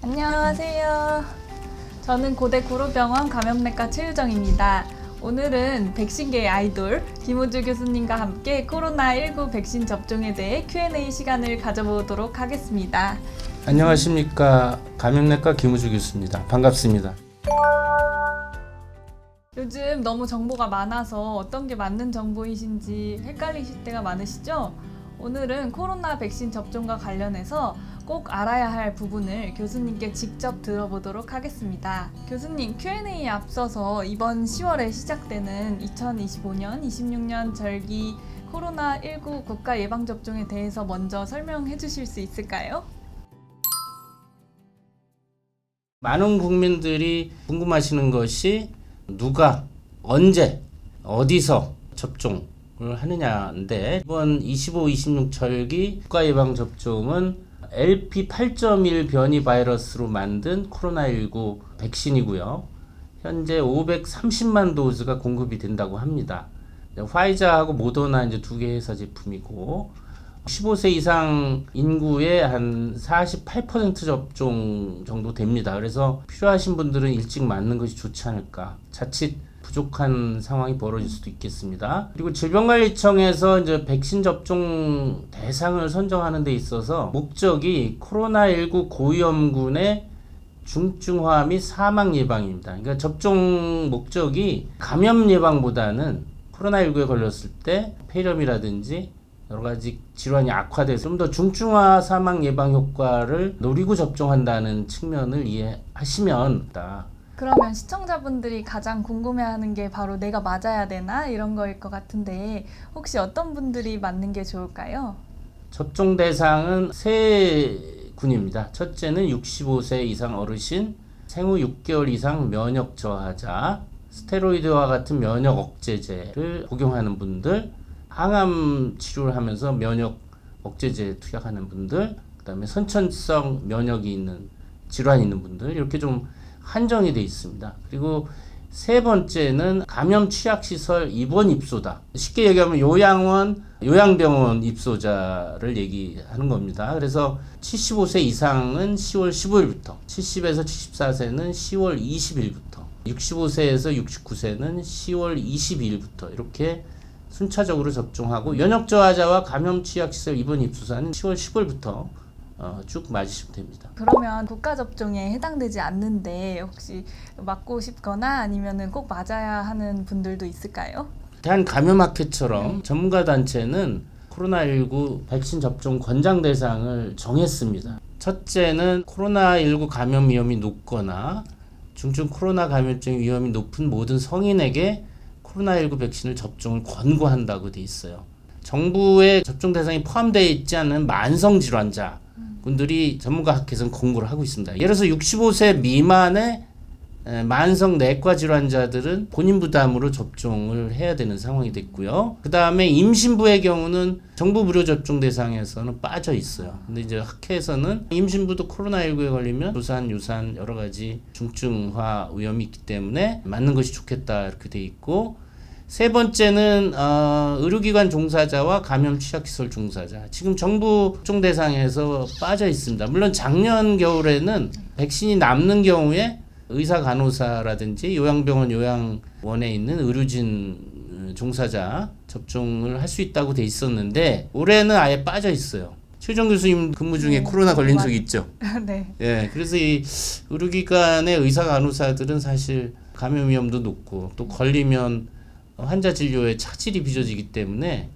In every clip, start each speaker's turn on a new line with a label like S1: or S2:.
S1: 안녕하세요. 저는 고대 구로병원 감염내과 최유정입니다. 오늘은 백신계의 아이돌 김우주 교수님과 함께 코로나19 백신 접종에 대해 Q&A 시간을 가져보도록 하겠습니다.
S2: 안녕하십니까. 감염내과 김우주 교수입니다. 반갑습니다.
S1: 요즘 너무 정보가 많아서 어떤 게 맞는 정보이신지 헷갈리실 때가 많으시죠? 오늘은 코로나 백신 접종과 관련해서 꼭 알아야 할 부분을 교수님께 직접 들어보도록 하겠습니다. 교수님, Q&A에 앞서서 이번 10월에 시작되는 2025년, 26년 절기 코로나19 국가 예방접종에 대해서 먼저 설명해 주실 수 있을까요?
S2: 많은 국민들이 궁금하시는 것이 누가, 언제, 어디서 접종을 하느냐인데, 이번 25, 26 절기 국가 예방접종은 LP8.1 변이 바이러스로 만든 코로나19 백신이고요. 현재 530만 도즈가 공급이 된다고 합니다. 화이자하고 모더나 이제 두 개 회사 제품이고, 15세 이상 인구의 한 48% 접종 정도 됩니다. 그래서 필요하신 분들은 일찍 맞는 것이 좋지 않을까. 자칫 부족한 상황이 벌어질 수도 있겠습니다. 그리고 질병관리청에서 이제 백신 접종 대상을 선정하는 데 있어서 목적이 코로나19 고위험군의 중증화 및 사망 예방입니다. 그러니까 접종 목적이 감염 예방보다는 코로나19에 걸렸을 때 폐렴이라든지 여러 가지 질환이 악화돼서 좀 더 중증화 사망 예방 효과를 노리고 접종한다는 측면을 이해하시면 다.
S1: 그러면 시청자분들이 가장 궁금해하는 게 바로 내가 맞아야 되나 이런 거일 것 같은데 혹시 어떤 분들이 맞는 게 좋을까요?
S2: 접종 대상은 세 군입니다. 첫째는 65세 이상 어르신, 생후 6개월 이상 면역 저하자, 스테로이드와 같은 면역 억제제를 복용하는 분들, 항암 치료를 하면서 면역 억제제 투약하는 분들, 그다음에 선천성 면역이 있는 질환이 있는 분들, 이렇게 좀 한정이 돼 있습니다. 그리고 세 번째는 감염 취약시설 입원 입소다. 쉽게 얘기하면 요양원, 요양병원 입소자를 얘기하는 겁니다. 그래서 75세 이상은 10월 15일부터, 70에서 74세는 10월 20일부터, 65세에서 69세는 10월 22일부터 이렇게 순차적으로 접종하고, 면역 저하자와 감염 취약시설 입원 입소자는 10월 10일부터 쭉 맞으시면 됩니다.
S1: 그러면 국가 접종에 해당되지 않는데 혹시 맞고 싶거나 아니면은 꼭 맞아야 하는 분들도 있을까요?
S2: 대한감염학회처럼 전문가 단체는 코로나19 백신 접종 권장 대상을 정했습니다. 첫째는 코로나19 감염 위험이 높거나 중증 코로나 감염증 위험이 높은 모든 성인에게 코로나19 백신을 접종을 권고한다고 돼 있어요. 정부의 접종 대상이 포함되어 있지 않은 만성 질환자 분들이 전문가학회에서는 권고를 하고 있습니다. 예를 들어서 65세 미만의 만성 내과 질환자들은 본인 부담으로 접종을 해야 되는 상황이 됐고요. 그 다음에 임신부의 경우는 정부 무료 접종 대상에서는 빠져 있어요. 근데 이제 학회에서는 임신부도 코로나19에 걸리면 조산, 유산 여러 가지 중증화 위험이 있기 때문에 맞는 것이 좋겠다 이렇게 돼 있고, 세 번째는 의료기관 종사자와 감염 취약시설 종사자. 지금 정부 접종 대상에서 빠져 있습니다. 물론 작년 겨울에는 백신이 남는 경우에 의사 간호사라든지 요양병원 요양원에 있는 의료진 종사자 접종을 할 수 있다고 돼 있었는데 올해는 아예 빠져 있어요. 최정 교수님 근무 중에 코로나 걸린 적이 있죠?
S1: 네.
S2: 예, 그래서 이 의료기관의 의사 간호사들은 사실 감염 위험도 높고 또 걸리면 환자 진료에 차질이 빚어지기 때문에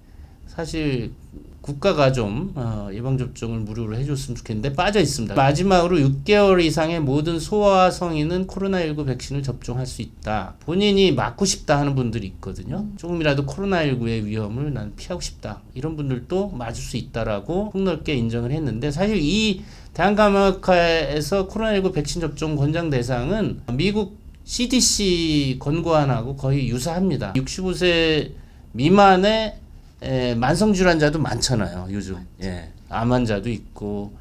S2: 사실 국가가 좀 예방접종을 무료로 해줬으면 좋겠는데 빠져 있습니다. 마지막으로 6개월 이상의 모든 소아와 성인은 코로나19 백신을 접종할 수 있다. 본인이 맞고 싶다 하는 분들이 있거든요. 조금이라도 코로나19의 위험을 난 피하고 싶다. 이런 분들도 맞을 수 있다라고 폭넓게 인정을 했는데, 사실 이 대한감염학회에서 코로나19 백신 접종 권장 대상은 미국 CDC 권고안하고 거의 유사합니다. 65세 미만의 만성 질환자도 많잖아요, 요즘. 예. 암 환자도 있고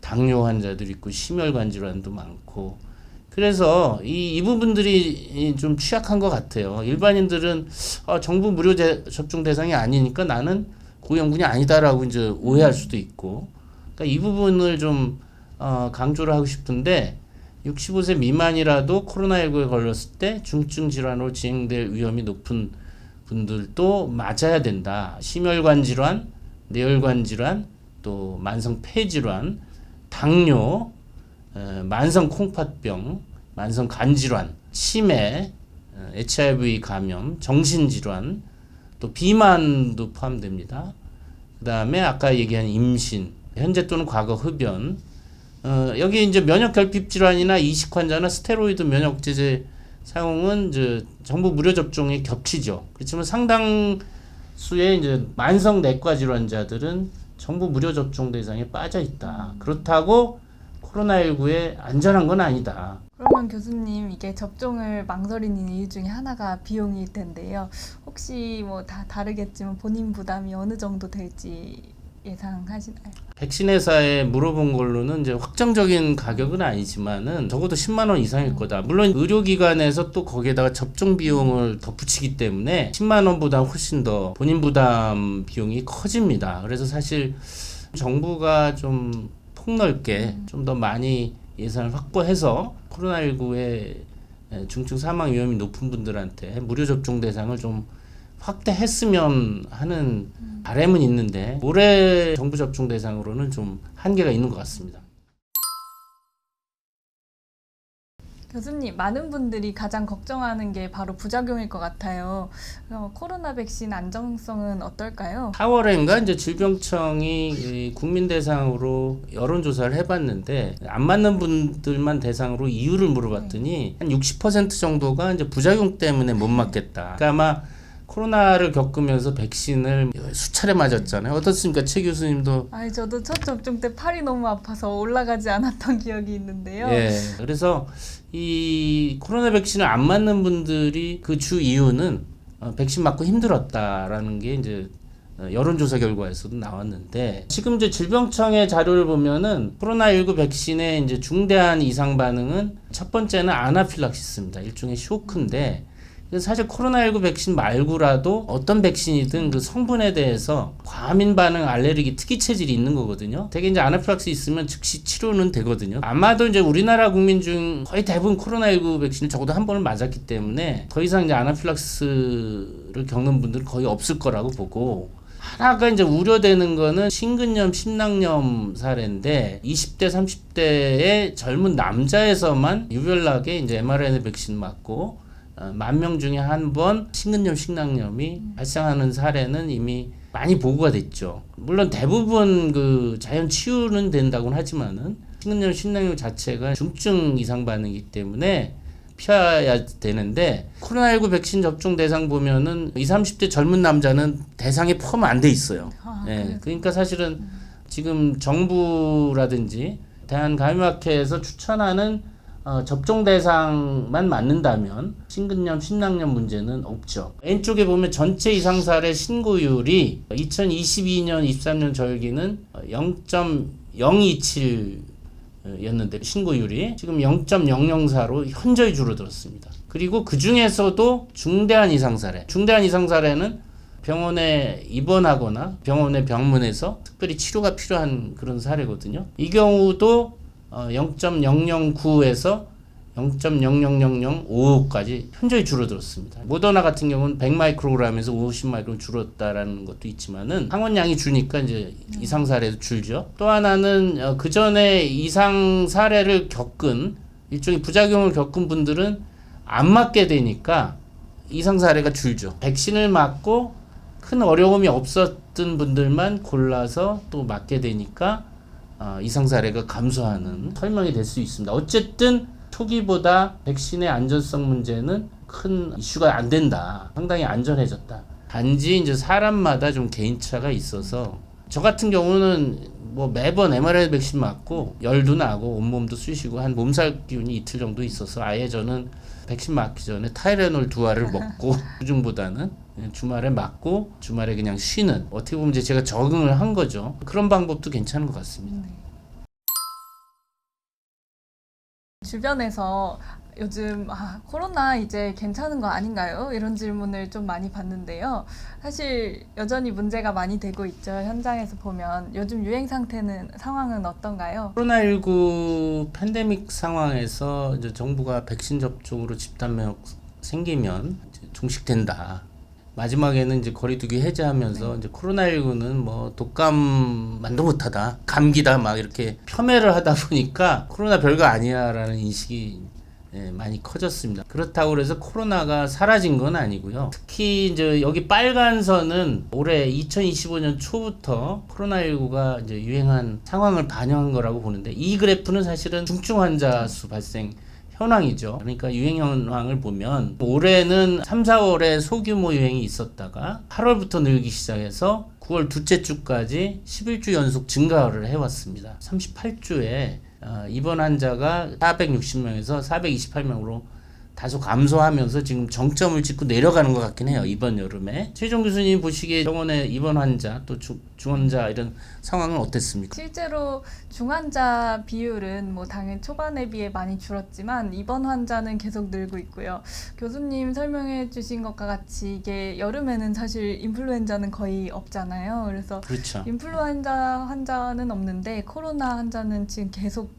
S2: 당뇨 환자도 있고 심혈관 질환도 많고. 그래서 이 부분들이 좀 취약한 것 같아요. 일반인들은 정부 무료 접종 대상이 아니니까 나는 고위험군이 아니다라고 이제 오해할 수도 있고. 그러니까 이 부분을 좀 강조를 하고 싶은데 65세 미만이라도 코로나19에 걸렸을 때 중증 질환으로 진행될 위험이 높은 분들도 맞아야 된다. 심혈관 질환, 뇌혈관 질환, 또 만성 폐질환, 당뇨, 만성 콩팥병, 만성 간질환, 치매, HIV 감염, 정신질환, 또 비만도 포함됩니다. 그 다음에 아까 얘기한 임신, 현재 또는 과거 흡연, 여기 이제 면역 결핍 질환이나 이식 환자나 스테로이드 면역제제 사용은 이제 정부 무료 접종에 겹치죠. 그렇지만 상당수의 이제 만성 내과 질환자들은 정부 무료 접종 대상에 빠져 있다. 그렇다고 코로나19에 안전한 건 아니다.
S1: 그러면 교수님, 이게 접종을 망설이는 이유 중에 하나가 비용일 텐데요. 혹시 뭐 다 다르겠지만 본인 부담이 어느 정도 될지 예상하시나요?
S2: 백신 회사에 물어본 걸로는 이제 확정적인 가격은 아니지만은 적어도 10만 원 이상일 거다. 물론 의료기관에서 또 거기에다가 접종 비용을 덧붙이기 때문에 10만 원보다 훨씬 더 본인 부담 비용이 커집니다. 그래서 사실 정부가 좀 폭넓게 좀 더 많이 예산을 확보해서 코로나19에 중증 사망 위험이 높은 분들한테 무료 접종 대상을 좀 확대했으면 하는 바람은 있는데 올해 정부 접종 대상으로는 좀 한계가 있는 것 같습니다.
S1: 교수님, 많은 분들이 가장 걱정하는 게 바로 부작용일 것 같아요. 코로나 백신 안정성은 어떨까요?
S2: 4월인가 이제 질병청이 이 국민 대상으로 여론조사를 해봤는데 안 맞는 분들만 대상으로 이유를 물어봤더니 한 60% 정도가 이제 부작용 때문에 못 맞겠다. 그러니까 아마 코로나를 겪으면서 백신을 수차례 맞았잖아요. 어떻습니까, 최 교수님도?
S1: 아니, 저도 첫 접종 때 팔이 너무 아파서 올라가지 않았던 기억이 있는데요.
S2: 예. 그래서 이 코로나 백신을 안 맞는 분들이 그 주 이유는 백신 맞고 힘들었다라는 게 이제 여론조사 결과에서도 나왔는데 지금 이제 질병청의 자료를 보면은 코로나19 백신의 이제 중대한 이상 반응은 첫 번째는 아나필락시스입니다. 일종의 쇼크인데 사실 코로나19 백신 말고라도 어떤 백신이든 그 성분에 대해서 과민 반응, 알레르기, 특이 체질이 있는 거거든요. 되게 이제 아나필락시 있으면 즉시 치료는 되거든요. 아마도 이제 우리나라 국민 중 거의 대부분 코로나19 백신을 적어도 한 번을 맞았기 때문에 더 이상 이제 아나필락스를 겪는 분들은 거의 없을 거라고 보고 하나가 이제 우려되는 거는 심근염, 심낭염 사례인데 20대, 30대의 젊은 남자에서만 유별나게 이제 mRNA 백신 맞고 10,000명 중에 한 번 심근염, 심낭염이 발생하는 사례는 이미 많이 보고가 됐죠. 물론 대부분 그 자연 치유는 된다고는 하지만은 심근염, 심낭염 자체가 중증 이상 반응이기 때문에 피해야 되는데 코로나19 백신 접종 대상 보면은 20, 30대 젊은 남자는 대상에 포함 안 돼 있어요. 예, 그러니까 사실은 지금 정부라든지 대한감염학회에서 추천하는 접종 대상만 맞는다면 심근염, 심낭염 문제는 없죠. 왼쪽에 보면 전체 이상 사례 신고율이 2022년, 23년 절기는 0.027였는데 신고율이 지금 0.004로 현저히 줄어들었습니다. 그리고 그 중에서도 중대한 이상 사례는 병원에 입원하거나 병원에 병문에서 특별히 치료가 필요한 그런 사례거든요. 이 경우도 0.009에서 0.00005까지 현저히 줄어들었습니다. 모더나 같은 경우는 100마이크로그램에서 50마이크로그램 줄었다라는 것도 있지만은 항원량이 주니까 이제 이상 사례도 줄죠. 또 하나는 그 전에 이상 사례를 겪은 일종의 부작용을 겪은 분들은 안 맞게 되니까 이상 사례가 줄죠. 백신을 맞고 큰 어려움이 없었던 분들만 골라서 또 맞게 되니까 이상 사례가 감소하는 설명이 될 수 있습니다. 어쨌든 초기보다 백신의 안전성 문제는 큰 이슈가 안 된다. 상당히 안전해졌다. 단지 이제 사람마다 좀 개인차가 있어서 저 같은 경우는 뭐 매번 mRNA 백신 맞고 열도 나고 온몸도 쑤시고 한 몸살 기운이 이틀 정도 있어서 아예 저는 백신 맞기 전에 타이레놀 2알을 먹고 주중보다는 주말에 맞고 주말에 그냥 쉬는 어떻게 보면 이제 제가 적응을 한 거죠. 그런 방법도 괜찮은 것 같습니다.
S1: 주변에서 요즘 코로나 이제 괜찮은 거 아닌가요? 이런 질문을 좀 많이 받는데요. 사실 여전히 문제가 많이 되고 있죠. 현장에서 보면 요즘 유행 상황은 어떤가요?
S2: 코로나19 팬데믹 상황에서 이제 정부가 백신 접종으로 집단면역 생기면 이제 종식된다. 마지막에는 이제 거리두기 해제하면서 이제 코로나19는 뭐 독감만도 못하다, 감기다 막 이렇게 폄훼를 하다 보니까 코로나 별거 아니야라는 인식이 많이 커졌습니다. 그렇다고 그래서 코로나가 사라진 건 아니고요. 특히 이제 여기 빨간 선은 올해 2025년 초부터 코로나19가 이제 유행한 상황을 반영한 거라고 보는데, 이 그래프는 사실은 중증 환자 수 발생 현황이죠. 그러니까 유행 현황을 보면 올해는 3, 4월에 소규모 유행이 있었다가 8월부터 늘기 시작해서 9월 둘째 주까지 11주 연속 증가를 해왔습니다. 38주에 입원 환자가 460명에서 428명으로 다소 감소하면서 지금 정점을 찍고 내려가는 것 같긴 해요. 이번 여름에. 최종 교수님 보시기에 병원의 입원 환자 또 중환자 이런 상황은 어땠습니까?
S1: 실제로 중환자 비율은 뭐 당연 초반에 비해 많이 줄었지만 입원 환자는 계속 늘고 있고요. 교수님 설명해 주신 것과 같이 이게 여름에는 사실 인플루엔자는 거의 없잖아요. 그래서
S2: 그렇죠.
S1: 인플루엔자 환자는 없는데 코로나 환자는 지금 계속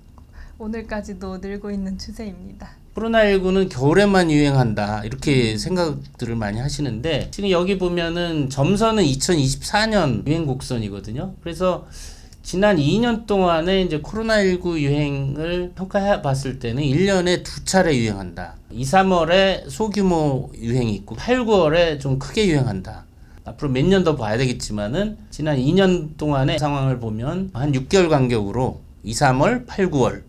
S1: 오늘까지도 늘고 있는 추세입니다.
S2: 코로나19는 겨울에만 유행한다 이렇게 생각들을 많이 하시는데, 지금 여기 보면은 점선은 2024년 유행 곡선이거든요. 그래서 지난 2년 동안에 이제 코로나19 유행을 평가해 봤을 때는 1년에 2차례 유행한다. 2, 3월에 소규모 유행이 있고 8, 9월에 좀 크게 유행한다. 앞으로 몇 년 더 봐야 되겠지만은 지난 2년 동안의 상황을 보면 한 6개월 간격으로 2, 3월, 8, 9월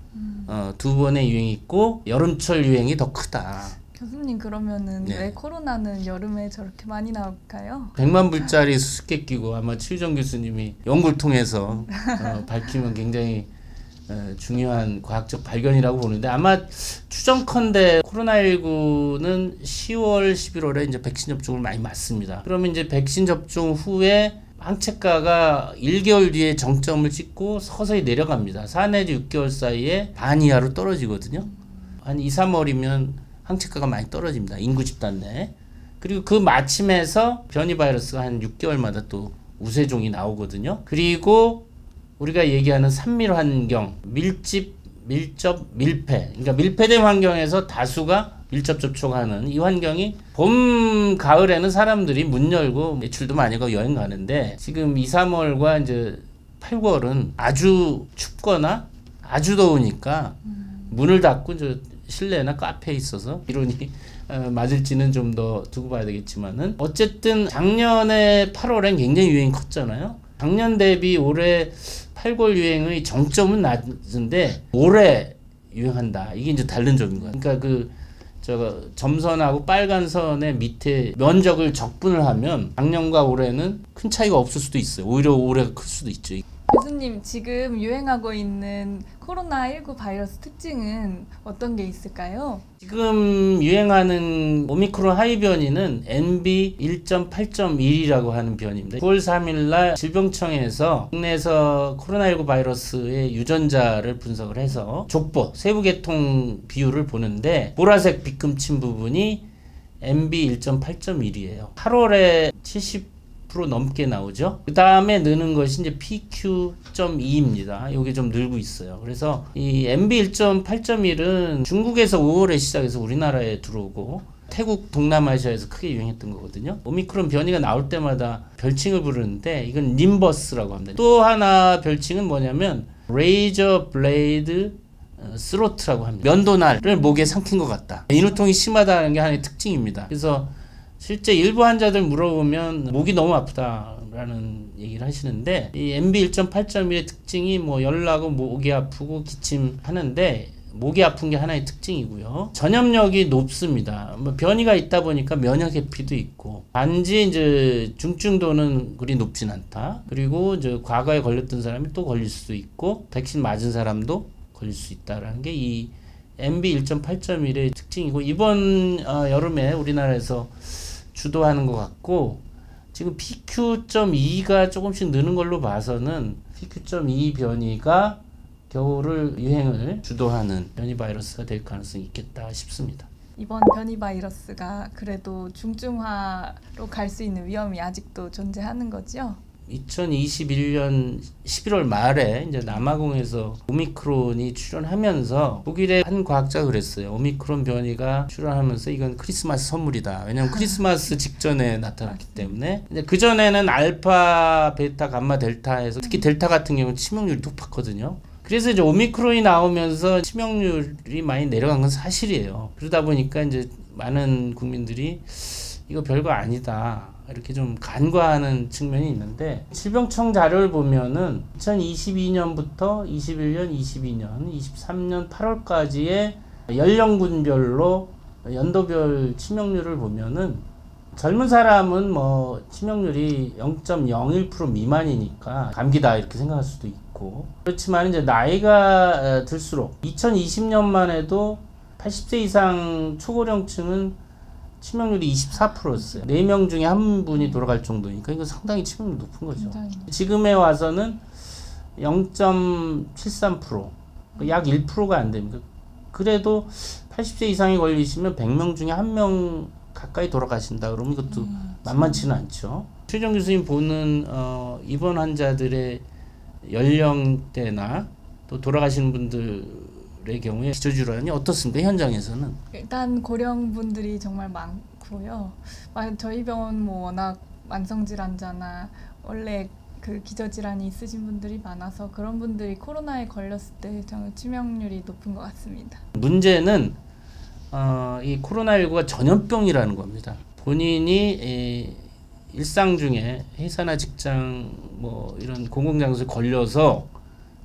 S2: 두 번의 유행이 있고 여름철 유행이 더 크다.
S1: 교수님 그러면은
S2: 네.
S1: 왜 코로나는 여름에 저렇게 많이 나올까요?
S2: 100만 불짜리 수수께 끼고 아마 최유정 교수님이 연구를 통해서 밝히면 굉장히 중요한 과학적 발견이라고 보는데, 아마 추정컨대 코로나19는 10월, 11월에 이제 백신 접종을 많이 맞습니다. 그러면 이제 백신 접종 후에 항체가가 1개월 뒤에 정점을 찍고 서서히 내려갑니다. 4 내지 6개월 사이에 반 이하로 떨어지거든요. 한 2, 3월이면 항체가가 많이 떨어집니다. 인구 집단 내에. 그리고 그 마침에서 변이 바이러스가 한 6개월마다 또 우세종이 나오거든요. 그리고 우리가 얘기하는 산밀 환경, 밀집, 밀접, 밀폐. 그러니까 밀폐된 환경에서 다수가 밀접 접촉하는 이 환경이 봄, 가을에는 사람들이 문 열고 매출도 많이 가고 여행 가는데, 지금 2, 3월과 이제 8, 9월은 아주 춥거나 아주 더우니까 문을 닫고 이제 실내나 카페에 있어서 이론이 맞을지는 좀 더 두고 봐야 되겠지만은, 어쨌든 작년에 8월엔 굉장히 유행이 컸잖아요. 작년 대비 올해 8, 9월 유행의 정점은 낮은데 올해 유행한다. 이게 이제 다른 점인 거야. 그러니까 점선하고 빨간 선의 밑에 면적을 적분을 하면 작년과 올해는 큰 차이가 없을 수도 있어요. 오히려 올해가 클 수도 있죠.
S1: 교수님 지금 유행하고 있는 코로나19 바이러스 특징은 어떤 게 있을까요?
S2: 지금 유행하는 오미크론 하이 변이는 NB 1.8.1이라고 하는 변이입니다. 9월 3일 날 질병청에서 국내에서 코로나19 바이러스의 유전자를 분석을 해서 족보, 세부 계통 비율을 보는데 보라색 빗금친 부분이 NB 1.8.1이에요. 8월에 70% 넘게 나오죠. 그 다음에 느는 것이 이제 PQ.2입니다. 이게 좀 늘고 있어요. 그래서 이 MB 1.8.1은 중국에서 5월에 시작해서 우리나라에 들어오고 태국, 동남아시아에서 크게 유행했던 거거든요. 오미크론 변이가 나올 때마다 별칭을 부르는데 이건 님버스라고 합니다. 또 하나 별칭은 뭐냐면 레이저 블레이드 스로트라고 합니다. 면도날을 목에 삼킨 것 같다. 인후통이 심하다는 게 하나의 특징입니다. 그래서 실제 일부 환자들 물어보면 목이 너무 아프다라는 얘기를 하시는데, 이 MB 1.8.1의 특징이 뭐 열나고 목이 아프고 기침하는데, 목이 아픈 게 하나의 특징이고요. 전염력이 높습니다. 뭐 변이가 있다 보니까 면역 회피도 있고, 단지 이제 중증도는 그리 높진 않다. 그리고 이제 과거에 걸렸던 사람이 또 걸릴 수도 있고, 백신 맞은 사람도 걸릴 수 있다라는 게 이 MB 1.8.1의 특징이고, 이번 여름에 우리나라에서 주도하는 것 같고, 지금 PQ.2가 조금씩 느는 걸로 봐서는 PQ.2 변이가 겨울을 유행을 주도하는 변이 바이러스가 될 가능성이 있겠다 싶습니다.
S1: 이번 변이 바이러스가 그래도 중증화로 갈 수 있는 위험이 아직도 존재하는 거죠?
S2: 2021년 11월 말에 이제 남아공에서 오미크론이 출현하면서 독일의 한 과학자가 그랬어요. 오미크론 변이가 출현하면서 이건 크리스마스 선물이다. 왜냐하면 크리스마스 직전에 나타났기 때문에. 그 전에는 알파, 베타, 감마, 델타에서 특히 델타 같은 경우는 치명률이 높았거든요. 그래서 이제 오미크론이 나오면서 치명률이 많이 내려간 건 사실이에요. 그러다 보니까 이제 많은 국민들이 이거 별거 아니다, 이렇게 좀 간과하는 측면이 있는데, 질병청 자료를 보면은 2022년부터 21년, 22년, 23년 8월까지의 연령군별로 연도별 치명률을 보면은 젊은 사람은 뭐 치명률이 0.01% 미만이니까 감기다 이렇게 생각할 수도 있고, 그렇지만 이제 나이가 들수록 2020년만 해도 80세 이상 초고령층은 치명률이 24%였어요. 4명 중에 한 분이 돌아갈 정도니까 이거 상당히 치명률이 높은 거죠. 지금에 와서는 0.73%, 약 1%가 안 됩니다. 그래도 80세 이상이 걸리시면 100명 중에 1명 가까이 돌아가신다 그러면 이것도 만만치는 않죠. 최정 교수님 보는 입원 환자들의 연령대나 또 돌아가시는 분들의 경우에 기저질환이 어떻습니까? 현장에서는?
S1: 일단 고령분들이 정말 많고요. 저희 병원 뭐 워낙 만성질환자나 원래 그 기저질환이 있으신 분들이 많아서 그런 분들이 코로나에 걸렸을 때 정말 치명률이 높은 것 같습니다.
S2: 문제는 이 코로나19가 전염병이라는 겁니다. 본인이 일상 중에 회사나 직장 뭐 이런 공공장소에 걸려서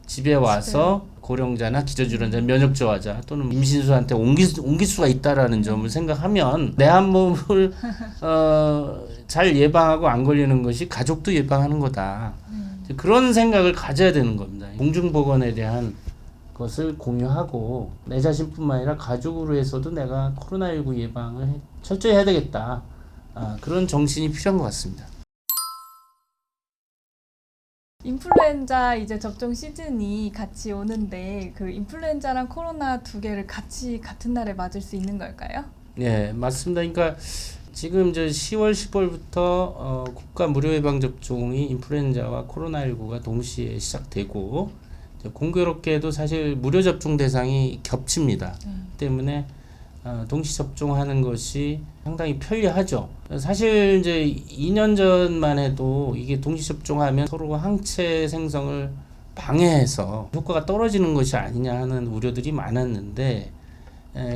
S2: 집에 와서 고령자나 기저질환자, 면역 저하자 또는 임신수한테 옮길 수가 있다라는 점을 생각하면 내 한 몸을 잘 예방하고 안 걸리는 것이 가족도 예방하는 거다. 그런 생각을 가져야 되는 겁니다. 공중보건에 대한 것을 공유하고 내 자신뿐만 아니라 가족으로 해서도 내가 코로나19 예방을 철저히 해야 되겠다. 그런 정신이 필요한 것 같습니다.
S1: 인플루엔자 이제 접종 시즌이 같이 오는데 그 인플루엔자랑 코로나 두 개를 같이 같은 날에 맞을 수 있는 걸까요?
S2: 네, 맞습니다. 그러니까 지금 이제 10월, 10월부터 국가 무료 예방 접종이 인플루엔자와 코로나19가 동시에 시작되고 공교롭게도 사실 무료 접종 대상이 겹칩니다. 때문에 동시 접종하는 것이 상당히 편리하죠. 사실 이제 2년 전만 해도 이게 동시 접종하면 서로 항체 생성을 방해해서 효과가 떨어지는 것이 아니냐 하는 우려들이 많았는데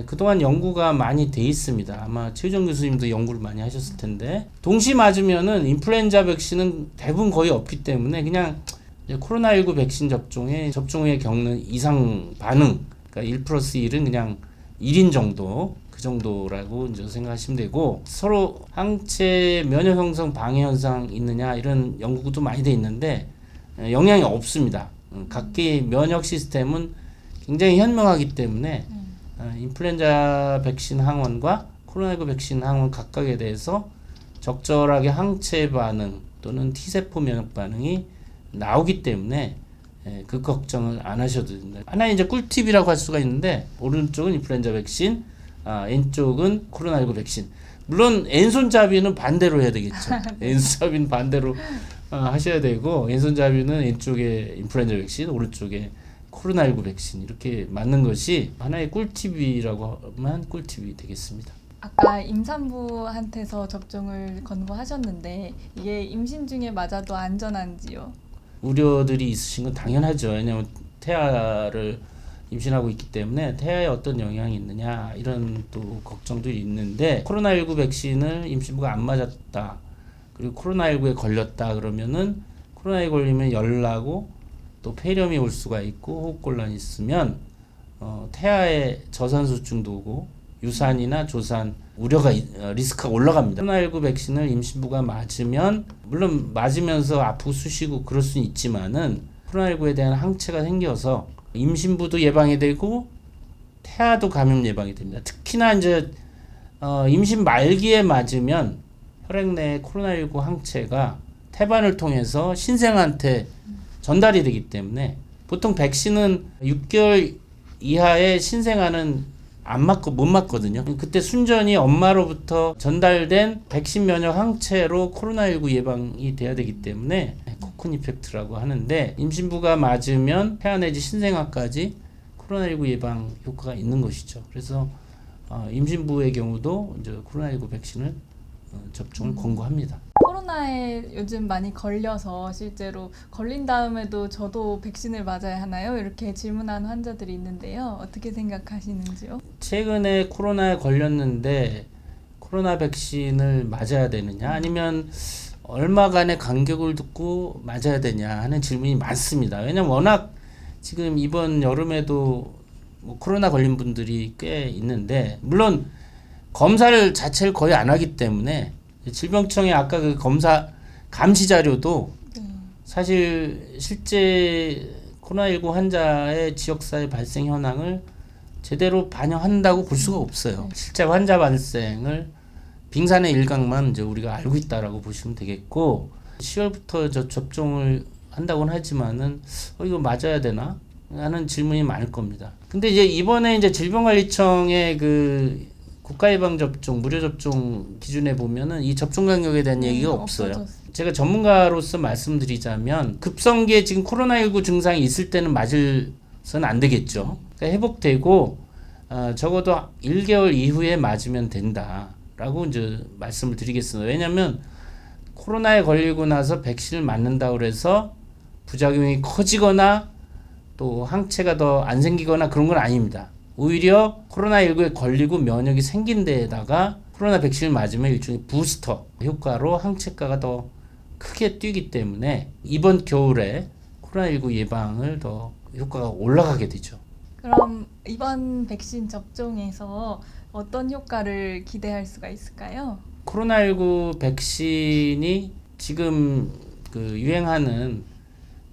S2: 그동안 연구가 많이 돼 있습니다. 아마 최정 교수님도 연구를 많이 하셨을 텐데 동시 맞으면은 인플루엔자 백신은 대부분 거의 없기 때문에 그냥 코로나19 백신 접종 후에 겪는 이상 반응, 그러니까 1 플러스 1은 그냥 1인 정도, 그 정도라고 이제 생각하시면 되고, 서로 항체 면역 형성 방해 현상 있느냐 이런 연구도 많이 돼 있는데 영향이 없습니다. 각기 면역 시스템은 굉장히 현명하기 때문에 인플루엔자 백신 항원과 코로나19 백신 항원 각각에 대해서 적절하게 항체 반응 또는 T세포 면역 반응이 나오기 때문에 그 걱정을 안 하셔도 된다. 하나의 이제 꿀팁이라고 할 수가 있는데, 오른쪽은 인플루엔자 백신, 왼쪽은 코로나19 백신. 물론 왼손잡이는 반대로 해야 되겠죠. 왼손잡이는 반대로 하셔야 되고, 왼손잡이는 왼쪽에 인플루엔자 백신, 오른쪽에 코로나19 백신 이렇게 맞는 것이 하나의 꿀팁이라고 하면 꿀팁이 되겠습니다.
S1: 아까 임산부한테서 접종을 권고하셨는데 이게 임신 중에 맞아도 안전한지요?
S2: 우려들이 있으신 건 당연하죠. 왜냐하면 태아를 임신하고 있기 때문에 태아에 어떤 영향이 있느냐 이런 또 걱정도 있는데, 코로나19 백신을 임신부가 안 맞았다 그리고 코로나19에 걸렸다 그러면은 코로나에 걸리면 열 나고 또 폐렴이 올 수가 있고 호흡곤란이 있으면 태아에 저산소증도 오고 유산이나 조산 우려가 리스크가 올라갑니다. 코로나19 백신을 임신부가 맞으면 물론 맞으면서 아프고 쑤시고 그럴 수는 있지만은 코로나19에 대한 항체가 생겨서 임신부도 예방이 되고 태아도 감염 예방이 됩니다. 특히나 이제 임신 말기에 맞으면 혈액 내에 코로나19 항체가 태반을 통해서 신생한테 전달이 되기 때문에 보통 백신은 6개월 이하의 신생아는 안 맞고 못 맞거든요. 그때 순전히 엄마로부터 전달된 백신 면역 항체로 코로나19 예방이 돼야 되기 때문에 코쿤 이펙트라고 하는데, 임신부가 맞으면 태아 내지 신생아까지 코로나19 예방 효과가 있는 것이죠. 그래서 임신부의 경우도 이제 코로나19 백신을 접종을 권고합니다.
S1: 코로나에 요즘 많이 걸려서 실제로 걸린 다음에도 저도 백신을 맞아야 하나요? 이렇게 질문하는 환자들이 있는데요. 어떻게 생각하시는지요?
S2: 최근에 코로나에 걸렸는데 코로나 백신을 맞아야 되느냐, 아니면 얼마간의 간격을 두고 맞아야 되냐 하는 질문이 많습니다. 왜냐면 워낙 지금 이번 여름에도 뭐 코로나 걸린 분들이 꽤 있는데, 물론 검사를 자체를 거의 안 하기 때문에 질병청의 아까 그 검사 감시 자료도 사실 실제 코로나19 환자의 지역사회 발생 현황을 제대로 반영한다고 볼 수가 없어요. 실제 환자 발생을 빙산의 일각만 이제 우리가 알고 있다라고 보시면 되겠고, 10월부터 저 접종을 한다고는 하지만은 이거 맞아야 되나 하는 질문이 많을 겁니다. 근데 이제 이번에 이제 질병관리청의 그 국가예방접종 무료 접종 기준에 보면은 이 접종 간격에 대한 얘기가 없어요.
S1: 없어졌어요.
S2: 제가 전문가로서 말씀드리자면, 급성기에 지금 코로나19 증상이 있을 때는 맞을서는 안 되겠죠. 그러니까 회복되고 적어도 1개월 이후에 맞으면 된다라고 이제 말씀을 드리겠습니다. 왜냐하면 코로나에 걸리고 나서 백신을 맞는다고 해서 부작용이 커지거나 또 항체가 더 안 생기거나 그런 건 아닙니다. 오히려 코로나19에 걸리고 면역이 생긴 데에다가 코로나 백신을 맞으면 일종의 부스터 효과로 항체가가 더 크게 뛰기 때문에 이번 겨울에 코로나19 예방을 더 효과가 올라가게 되죠.
S1: 그럼 이번 백신 접종에서 어떤 효과를 기대할 수가 있을까요?
S2: 코로나19 백신이 지금 그 유행하는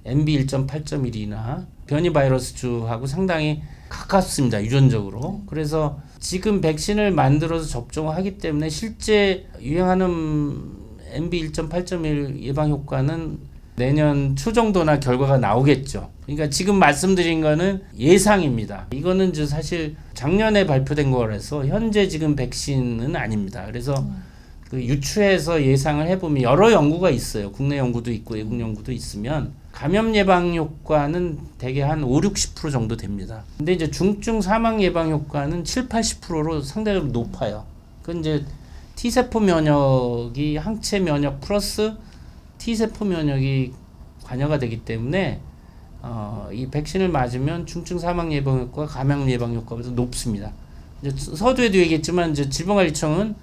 S2: MB 1.8.1이나 변이 바이러스주하고 상당히 가깝습니다, 유전적으로. 그래서 지금 백신을 만들어서 접종하기 때문에 실제 유행하는 MB 1.8.1 예방 효과는 내년 초 정도나 결과가 나오겠죠. 그러니까 지금 말씀드린 거는 예상입니다. 이거는 이제 사실 작년에 발표된 거라서 현재 지금 백신은 아닙니다. 그래서 그 유추해서 예상을 해보면 여러 연구가 있어요. 국내 연구도 있고 외국 연구도 있으면 감염 예방 효과는 대개 한 5, 60% 정도 됩니다. 근데 이제 중증 사망 예방 효과는 7, 80%로 상대적으로 높아요. 그건 이제 T세포 면역이 항체 면역 플러스 T세포 면역이 관여가 되기 때문에 이 백신을 맞으면 중증 사망 예방 효과가 감염 예방 효과보다 높습니다. 이제 서두에도 얘기했지만 이제 질병관리청은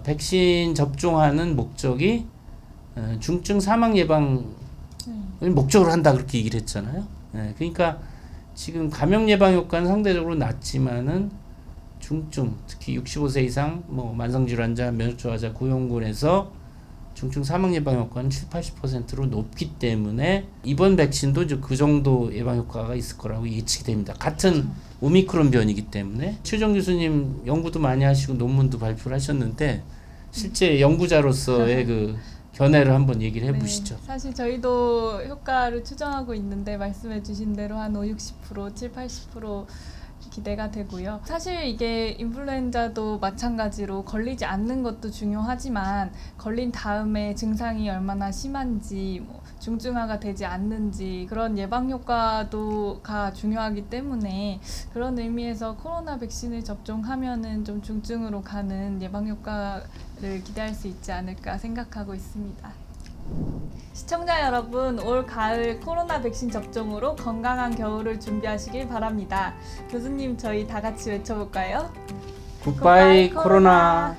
S2: 백신 접종하는 목적이 중증 사망 예방을 목적으로 한다 그렇게 얘기를 했잖아요. 그러니까 지금 감염 예방 효과는 상대적으로 낮지만은 중증, 특히 65세 이상 뭐 만성질환자, 면역 저하자, 고위험군에서 중증 사망 예방 효과는 7, 80%로 높기 때문에 이번 백신도 이제 그 정도 예방 효과가 있을 거라고 예측이 됩니다. 같은 오미크론 변이기 때문에. 최정 교수님 연구도 많이 하시고 논문도 발표를 하셨는데 실제 연구자로서의 그 견해를 한번 얘기를 해보시죠.
S1: 네, 사실 저희도 효과를 추정하고 있는데 말씀해 주신 대로 한 5, 60%, 7, 80% 기대가 되고요. 사실 이게 인플루엔자도 마찬가지로 걸리지 않는 것도 중요하지만 걸린 다음에 증상이 얼마나 심한지, 뭐 중증화가 되지 않는지 그런 예방 효과도가 중요하기 때문에 그런 의미에서 코로나 백신을 접종하면은 좀 중증으로 가는 예방 효과를 기대할 수 있지 않을까 생각하고 있습니다. 시청자 여러분, 올 가을 코로나 백신 접종으로 건강한 겨울을 준비하시길 바랍니다. 교수님, 저희 다 같이 외쳐볼까요?
S2: 굿바이 코로나.